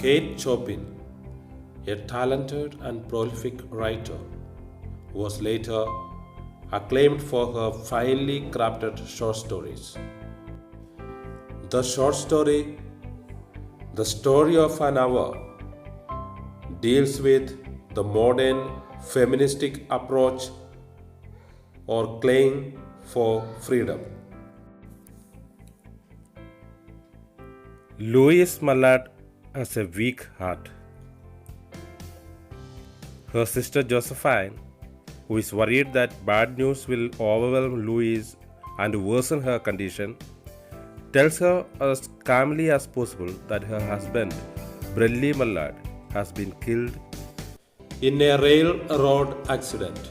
Kate Chopin, a talented and prolific writer, was later acclaimed for her finely crafted short stories. The short story, The Story of an Hour, deals with the modern feministic approach or claim for freedom. Louise Mallard has a weak heart. Her sister Josephine, who is worried that bad news will overwhelm Louise and worsen her condition, tells her as calmly as possible that her husband, Bradley Mallard, has been killed in a railroad accident.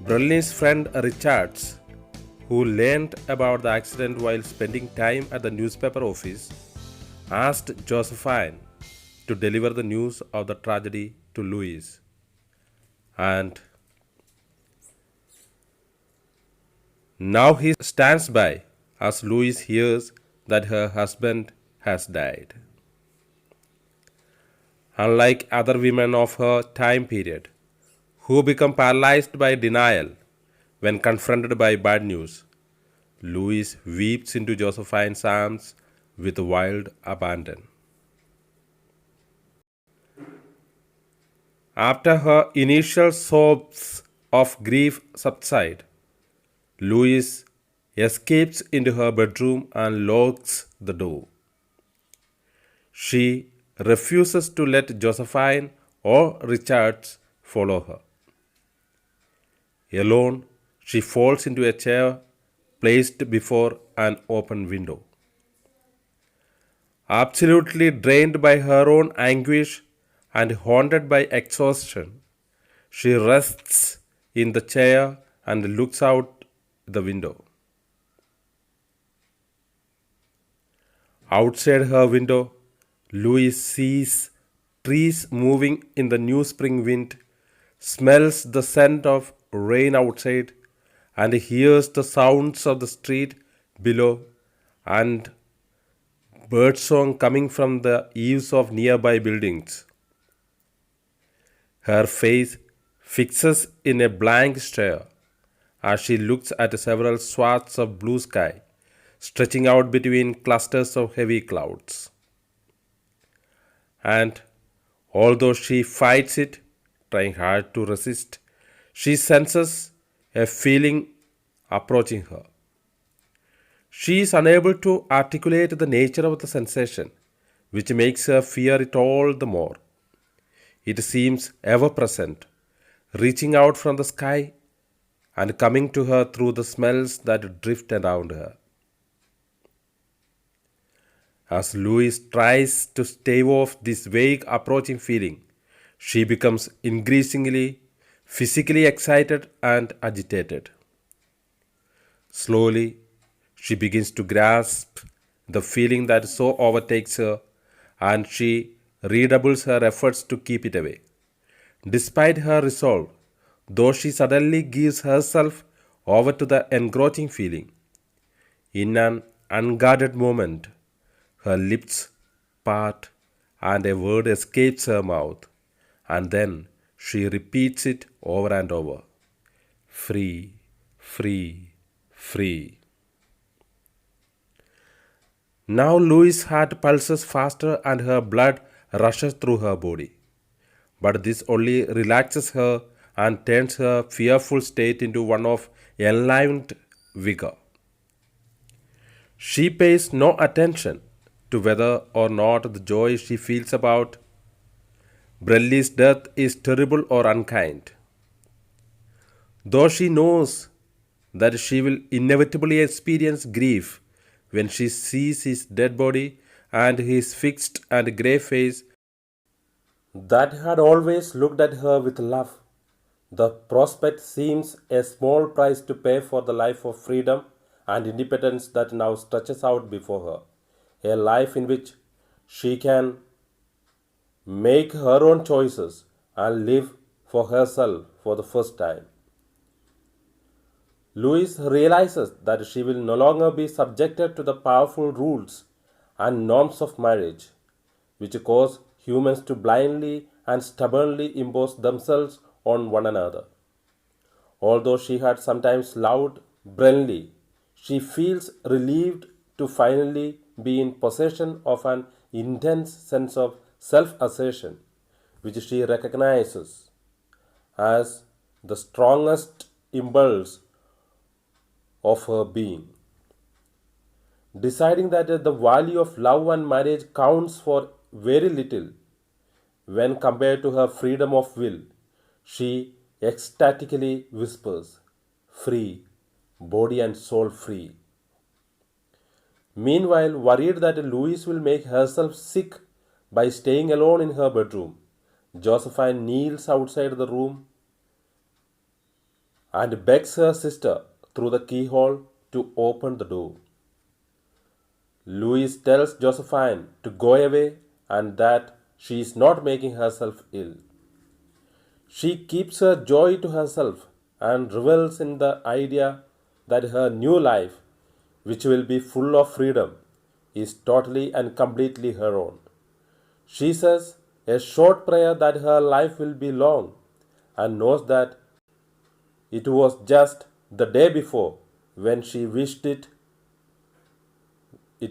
Bradley's friend Richards, who learned about the accident while spending time at the newspaper office, asked Josephine to deliver the news of the tragedy to Louise. And now he stands by as Louise hears that her husband has died. Unlike other women of her time period, who become paralyzed by denial when confronted by bad news, Louise weeps into Josephine's arms with wild abandon. After her initial sobs of grief subside, Louise escapes into her bedroom and locks the door. She refuses to let Josephine or Richards follow her. Alone, she falls into a chair placed before an open window. Absolutely drained by her own anguish and haunted by exhaustion, she rests in the chair and looks out the window. Outside her window, Louise sees trees moving in the new spring wind, smells the scent of rain outside, and hears the sounds of the street below and birdsong coming from the eaves of nearby buildings. Her face fixes in a blank stare as she looks at several swaths of blue sky stretching out between clusters of heavy clouds. And although she fights it, trying hard to resist, she senses a feeling approaching her. She is unable to articulate the nature of the sensation, which makes her fear it all the more. It seems ever present, reaching out from the sky and coming to her through the smells that drift around her. As Louise tries to stave off this vague approaching feeling, she becomes increasingly physically excited and agitated. Slowly, she begins to grasp the feeling that so overtakes her, and she redoubles her efforts to keep it away. Despite her resolve, though, she suddenly gives herself over to the engrossing feeling. In an unguarded moment, her lips part and a word escapes her mouth, and then she repeats it over and over. Free, free, free. Now Louise's heart pulses faster and her blood rushes through her body. But this only relaxes her and turns her fearful state into one of enlivened vigor. She pays no attention to whether or not the joy she feels about Bradley's death is terrible or unkind. Though she knows that she will inevitably experience grief when she sees his dead body and his fixed and grey face that had always looked at her with love, the prospect seems a small price to pay for the life of freedom and independence that now stretches out before her, a life in which she can make her own choices and live for herself for the first time. Louise realizes that she will no longer be subjected to the powerful rules and norms of marriage, which cause humans to blindly and stubbornly impose themselves on one another. Although she had sometimes loved Brenly, she feels relieved to finally be in possession of an intense sense of self assertion, which she recognizes as the strongest impulse of her being. Deciding that the value of love and marriage counts for very little when compared to her freedom of will, she ecstatically whispers, "Free, body and soul free." Meanwhile, worried that Louise will make herself sick by staying alone in her bedroom, Josephine kneels outside the room and begs her sister through the keyhole to open the door. Louise tells Josephine to go away and that she is not making herself ill. She keeps her joy to herself and revels in the idea that her new life, which will be full of freedom, is totally and completely her own. She says a short prayer that her life will be long and knows that it was just the day before when she wished it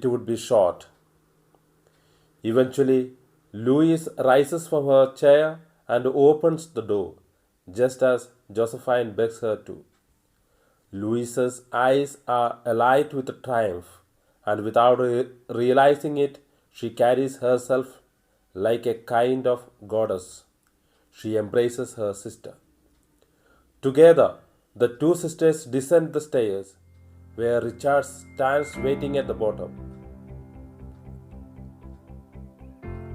would be short. Eventually, Louise rises from her chair and opens the door, just as Josephine begs her to. Louise's eyes are alight with triumph, and without realizing it, she carries herself like a kind of goddess. She embraces her sister. Together, the two sisters descend the stairs, where Richard stands waiting at the bottom.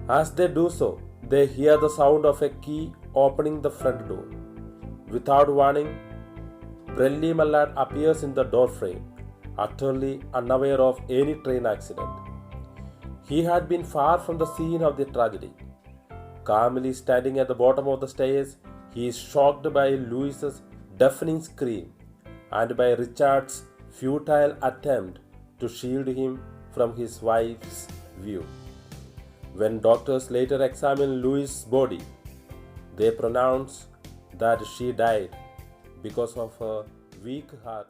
As they do so, they hear the sound of a key opening the front door. Without warning, Brenly Mallard appears in the doorframe, utterly unaware of any train accident. He had been far from the scene of the tragedy. Calmly standing at the bottom of the stairs, he is shocked by Louise's deafening scream and by Richard's futile attempt to shield him from his wife's view. When doctors later examine Louise's body, they pronounce that she died because of her weak heart